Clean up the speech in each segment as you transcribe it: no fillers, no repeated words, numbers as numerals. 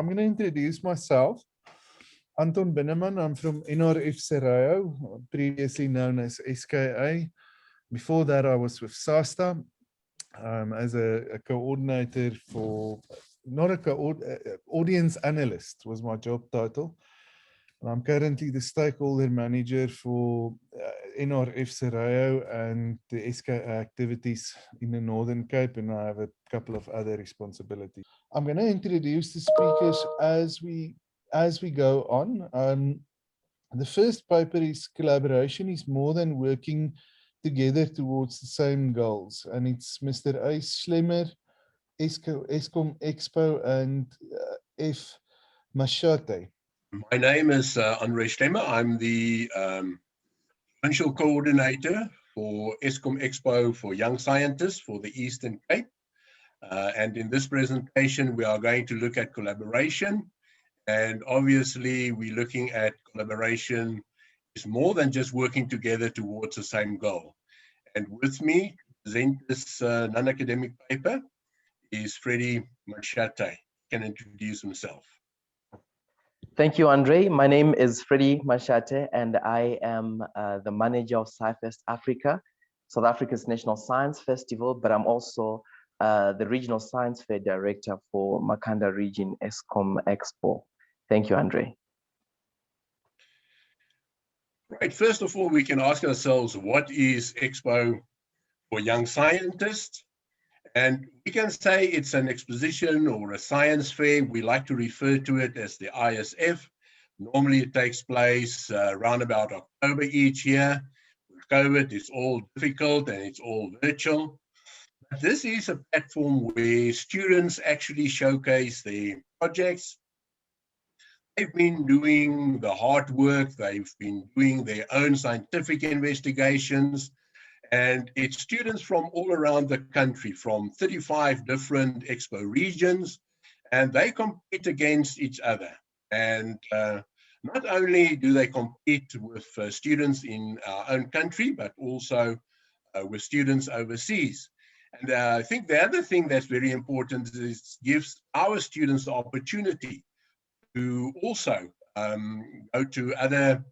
I'm going to introduce myself. Anton Binneman, I'm from NRF Serrao, previously known as SKA. Before that, I was with SASTA as a coordinator for, not a audience analyst was my job title. And I'm currently the stakeholder manager for NRF Serrao and the SKA activities in the Northern Cape, and I have a couple of other responsibilities. I'm going to introduce the speakers as we go on. The first paper is collaboration is more than working together towards the same goals, and it's Mr. A. Schlemmer, Eskom Expo, and F. Mashate. My name is Andre Schlemmer. I'm the provincial coordinator for Eskom Expo for Young Scientists for the Eastern Cape. And in this presentation, we are going to look at collaboration. And obviously, we're looking at collaboration is more than just working together towards the same goal. And with me to present this non-academic paper is Freddy Mashate. He can introduce himself. Thank you, Andre. My name is Freddy Mashate, and I am the manager of SciFest Africa, South Africa's National Science Festival, but I'm also the Regional Science Fair Director for Makanda Region Eskom Expo. Thank you, Andre. Right, first of all, we can ask ourselves, what is Expo for Young Scientists? And we can say it's an exposition or a science fair. We like to refer to it as the ISF. Normally it takes place around about October each year. With COVID, it's all difficult and it's all virtual. But this is a platform where students actually showcase their projects. They've been doing the hard work, they've been doing their own scientific investigations, and it's students from all around the country, from 35 different expo regions, and they compete against each other. And not only do they compete with students in our own country, but also with students overseas. And I think the other thing that's very important is it gives our students the opportunity to also go to other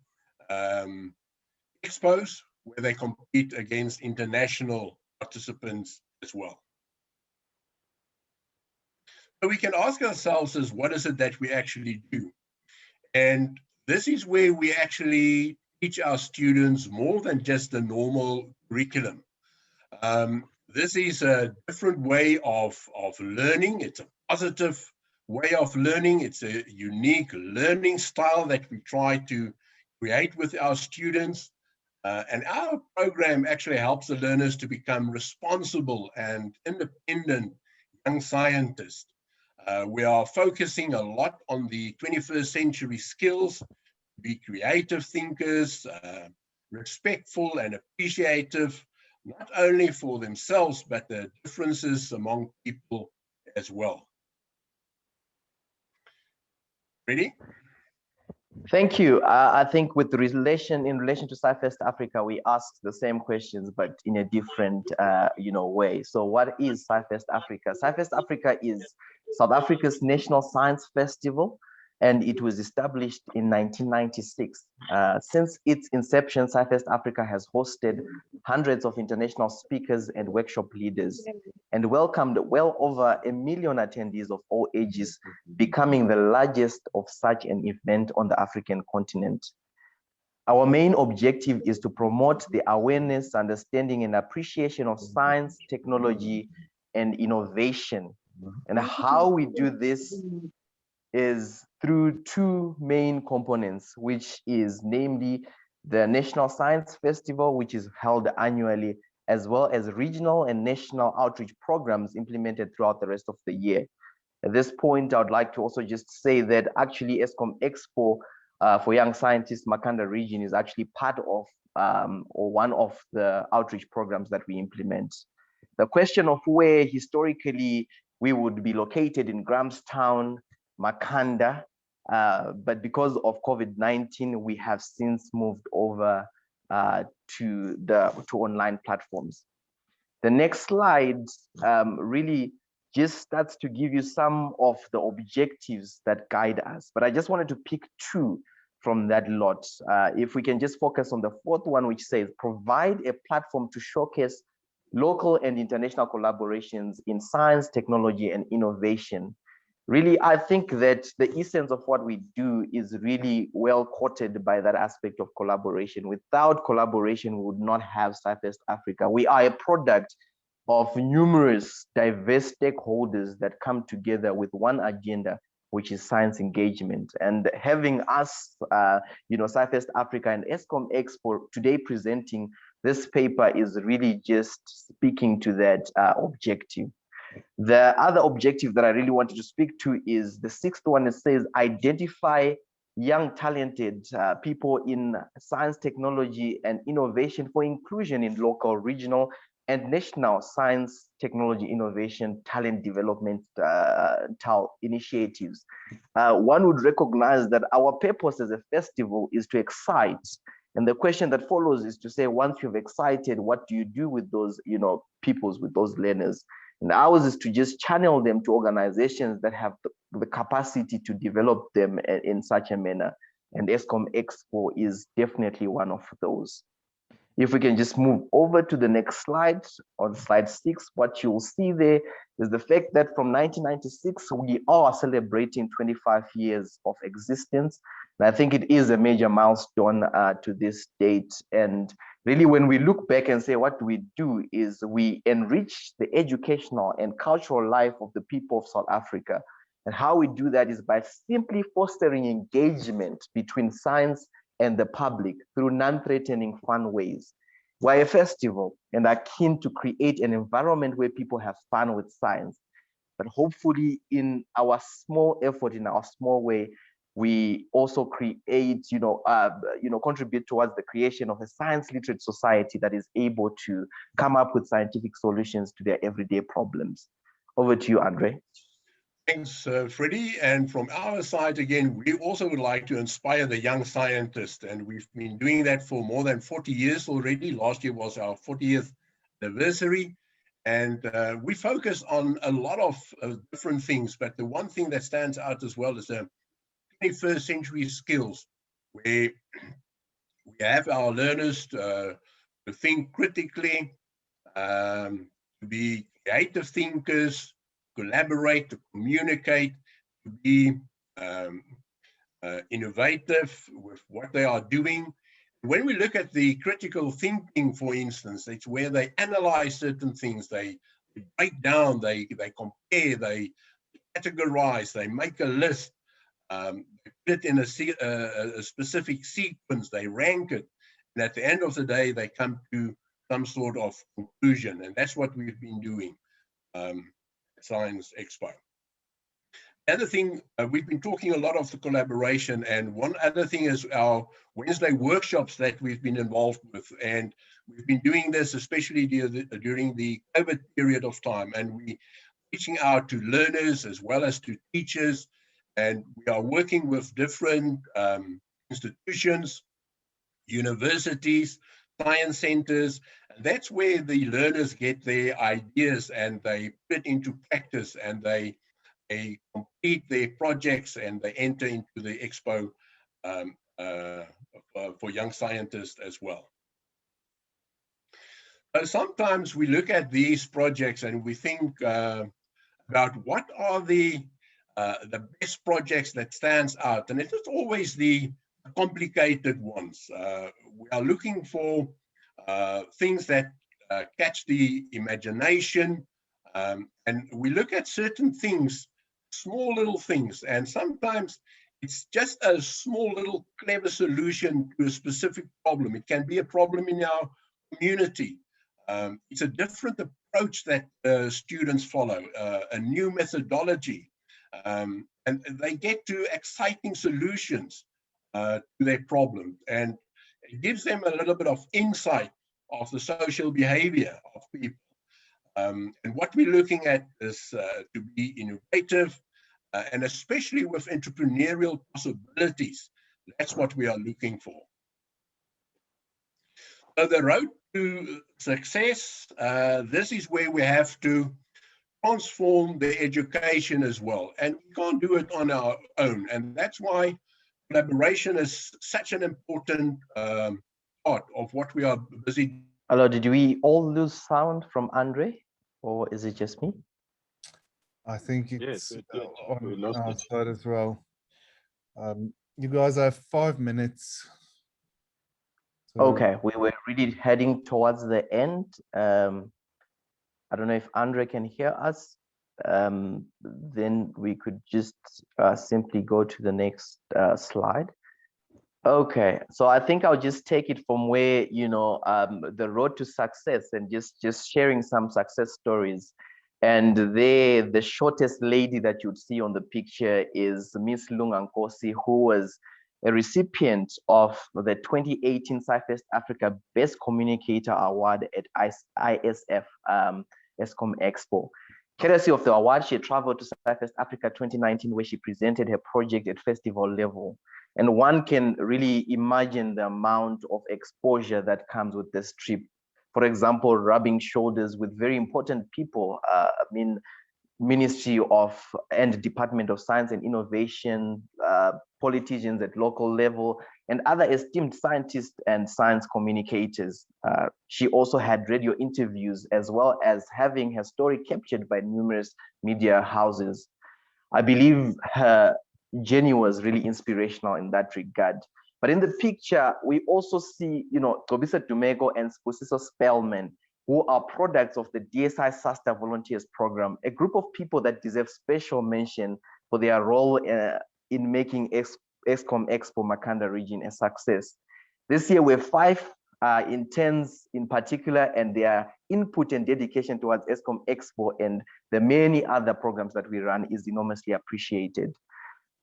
expos where they compete against international participants as well. So we can ask ourselves is, what is it that we actually do? And this is where we actually teach our students more than just the normal curriculum. This is a different way of learning. It's a positive way of learning. It's a unique learning style that we try to create with our students. And our program actually helps the learners to become responsible and independent young scientists. We are focusing a lot on the 21st century skills, to be creative thinkers, respectful and appreciative, not only for themselves, but the differences among people as well. Ready? Thank you. I think in relation to SciFest Africa, we asked the same questions, but in a different way. So what is SciFest Africa? SciFest Africa is South Africa's National Science Festival, and it was established in 1996. Since its inception, SciFest Africa has hosted hundreds of international speakers and workshop leaders and welcomed well over 1 million attendees of all ages, becoming the largest of such an event on the African continent. Our main objective is to promote the awareness, understanding, and appreciation of science, technology, and innovation. And how we do this is through two main components, which is namely the National Science Festival, which is held annually, as well as regional and national outreach programs implemented throughout the rest of the year. At this point, I would like to also just say that actually Eskom Expo for Young Scientists Makanda region is actually part of or one of the outreach programs that we implement. The question of where historically we would be located in Grahamstown, Makanda, but because of COVID-19, we have since moved over to online platforms. The next slide really just starts to give you some of the objectives that guide us. But I just wanted to pick two from that lot. If we can just focus on the fourth one, which says provide a platform to showcase local and international collaborations in science, technology, and innovation. Really, I think that the essence of what we do is really well quoted by that aspect of collaboration. Without collaboration, we would not have SciFest Africa. We are a product of numerous diverse stakeholders that come together with one agenda, which is science engagement. And having us, SciFest Africa and ESCOM Expo today presenting this paper is really just speaking to that objective. The other objective that I really wanted to speak to is the sixth one. It says identify young talented people in science, technology, and innovation for inclusion in local, regional, and national science, technology, innovation, talent development initiatives. One would recognize that our purpose as a festival is to excite. And the question that follows is to say, once you've excited, what do you do with those, peoples, with those learners? And ours is to just channel them to organizations that have the capacity to develop them in such a manner. And ESCOM Expo is definitely one of those. If we can just move over to the next slide, on slide 6, what you'll see there is the fact that from 1996, we are celebrating 25 years of existence. And I think it is a major milestone to this date. And really, when we look back and say what we do is we enrich the educational and cultural life of the people of South Africa. And how we do that is by simply fostering engagement between science and the public through non-threatening fun ways. We're a festival and are keen to create an environment where people have fun with science. But hopefully in our small effort, in our small way, we also create, contribute towards the creation of a science literate society that is able to come up with scientific solutions to their everyday problems. Over to you, Andre. Thanks, Freddy. And from our side, again, we also would like to inspire the young scientists. And we've been doing that for more than 40 years already. Last year was our 40th anniversary. And we focus on a lot of different things. But the one thing that stands out as well is the 21st century skills, where we have our learners to think critically, to be creative thinkers, collaborate, to communicate, to be innovative with what they are doing. When we look at the critical thinking, for instance, it's where they analyze certain things, they break down, they compare, they categorize, they make a list, they put it in a specific sequence, they rank it, and at the end of the day, they come to some sort of conclusion, and that's what we've been doing. Science Expo. The other thing, we've been talking a lot of the collaboration, and one other thing is our Wednesday workshops that we've been involved with, and we've been doing this especially during the COVID period of time, and we reaching out to learners as well as to teachers, and we are working with different institutions, universities, science centers. That's where the learners get their ideas and they put into practice, and they complete their projects and they enter into the expo for young scientists as well. Sometimes we look at these projects and we think about what are the best projects that stands out, and it's not always the complicated ones. We are looking for things that catch the imagination, and we look at certain things, small little things, and sometimes it's just a small little clever solution to a specific problem. It can be a problem in our community. It's a different approach that students follow, a new methodology, and they get to exciting solutions to their problem, and it gives them a little bit of insight of the social behavior of people. And what we're looking at is to be innovative, and especially with entrepreneurial possibilities. That's what we are looking for. So the road to success, this is where we have to transform the education as well. And we can't do it on our own. And that's why collaboration is such an important part of what we are busy. Hello, did we all lose sound from Andre, or is it just me? I think Yes, it's we did. We on lost our it. side as well. You guys have 5 minutes. So, Okay, we were really heading towards the end. I don't know if Andre can hear us. Then we could just simply go to the next slide. Okay, so I think I'll just take it from where, the road to success, and just sharing some success stories. And there, the shortest lady that you'd see on the picture is Miss Lunga Nkosi, who was a recipient of the 2018 SciFest Africa Best Communicator Award at ISF ESCOM Expo. Courtesy of the award, she traveled to SciFest Africa 2019, where she presented her project at festival level. And one can really imagine the amount of exposure that comes with this trip. For example, rubbing shoulders with very important people. Ministry of and Department of Science and Innovation, politicians at local level, and other esteemed scientists and science communicators. She also had radio interviews, as well as having her story captured by numerous media houses. I believe her journey was really inspirational in that regard. But in the picture, we also see, Tobisa Dumego and Spusiso Spellman, who are products of the DSI SASTA Volunteers Program, a group of people that deserve special mention for their role in making ESCOM Expo Makanda region a success. This year, we have 5 interns in particular, and their input and dedication towards ESCOM Expo and the many other programs that we run is enormously appreciated.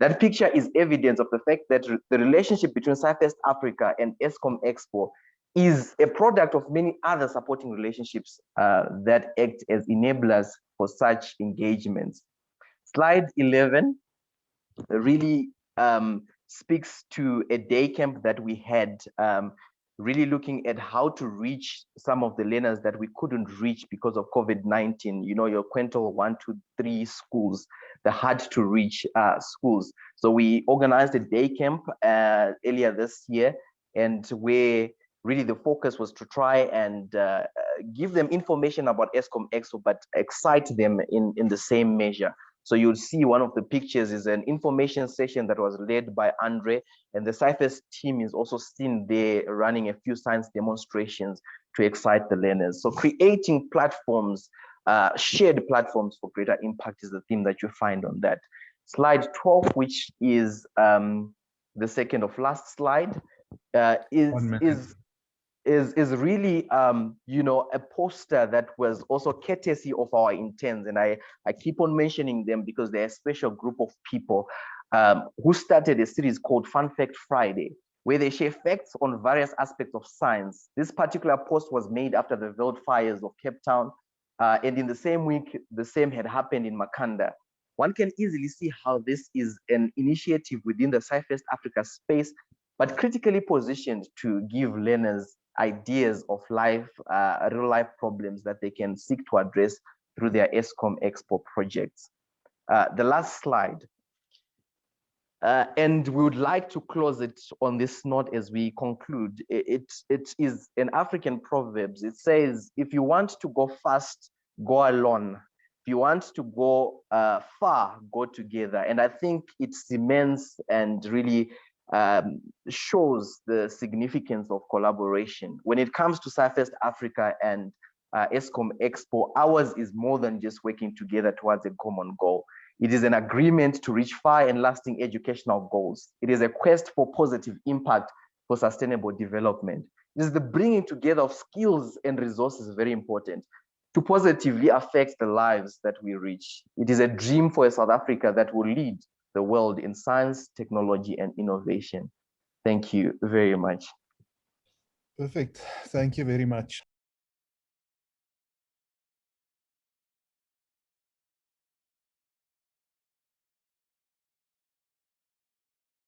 That picture is evidence of the fact that the relationship between SciFest Africa and ESCOM Expo is a product of many other supporting relationships that act as enablers for such engagements. Slide 11 really speaks to a day camp that we had, really looking at how to reach some of the learners that we couldn't reach because of COVID-19, your quintal 1, 2, 3 schools, the hard to reach schools. So we organized a day camp earlier this year, and where really the focus was to try and give them information about ESCOM Expo, but excite them in the same measure. So you'll see one of the pictures is an information session that was led by Andre, and the SciFest team is also seen there running a few science demonstrations to excite the learners. So creating platforms, shared platforms for greater impact is the theme that you find on that. Slide 12, which is the second of last slide, is really a poster that was also courtesy of our interns, and I keep on mentioning them because they're a special group of people who started a series called Fun Fact Friday, where they share facts on various aspects of science. This particular post was made after the wildfires of Cape Town, and in the same week, the same had happened in Makanda. One can easily see how this is an initiative within the SciFest Africa space, but critically positioned to give learners ideas of life, real life problems that they can seek to address through their ESCOM Expo projects. The last slide. And we would like to close it on this note as we conclude. It is an African proverb. It says, if you want to go fast, go alone. If you want to go far, go together. And I think it cements and really shows the significance of collaboration. When it comes to SciFest Africa and ESCOM Expo, ours is more than just working together towards a common goal. It is an agreement to reach far and lasting educational goals. It is a quest for positive impact for sustainable development. It is the bringing together of skills and resources, very important, to positively affect the lives that we reach. It is a dream for a South Africa that will lead the world in science, technology, and innovation. Thank you very much. Perfect. Thank you very much.